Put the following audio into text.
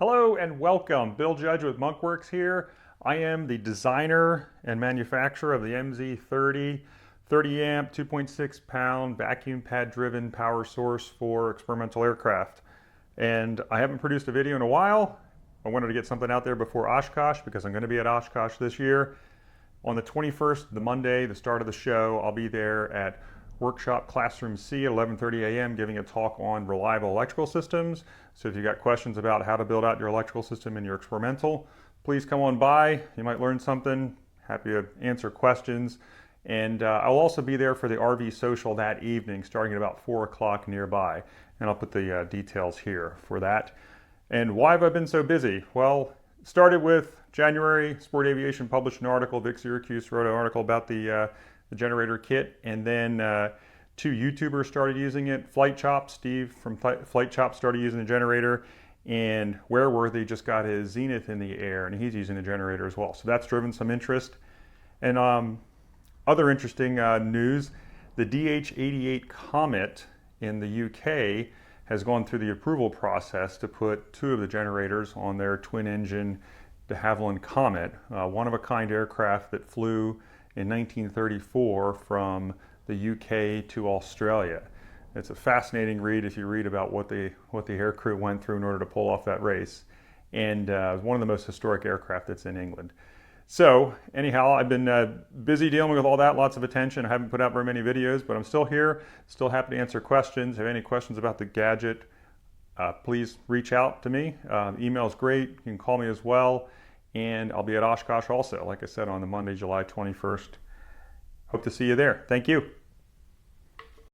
Hello and welcome. Bill Judge with Monkworkz here. I am the designer and manufacturer of the MZ30 30 amp 2.6 pound vacuum pad driven power source for experimental aircraft. And I haven't produced a video in a while. I wanted to get something out there before Oshkosh because I'm going to be at Oshkosh this year. On the 21st, the Monday, the start of the show, I'll be there at Workshop Classroom C at 11:30 a.m. giving a talk on reliable electrical systems. So if you've got questions about how to build out your electrical system in your experimental, please come on by. You might learn something. Happy to answer questions. And I'll also be there for the RV social that evening starting at about 4 o'clock nearby. And I'll put the details here for that. And why have I been so busy? Well, it started with January, Sport Aviation published an article, Vic Syracuse wrote an article about the generator kit, and then two YouTubers started using it. Flight Chop, Steve from Flight Chop started using the generator, and Wearworthy just got his Zenith in the air, and he's using the generator as well. So that's driven some interest. And other interesting news, the DH-88 Comet in the UK has gone through the approval process to put two of the generators on their twin-engine de Havilland Comet, one-of-a-kind aircraft that flew in 1934 from the UK to Australia. It's a fascinating read if you read about what the aircrew went through in order to pull off that race. And one of the most historic aircraft that's in England. So anyhow, I've been busy dealing with all that, lots of attention. I haven't put out very many videos, but I'm still here, still happy to answer questions. If you have any questions about the gadget, please reach out to me. Email is great. You can call me as well. And I'll be at Oshkosh also, like I said, on the Monday, July 21st. Hope to see you there. Thank you.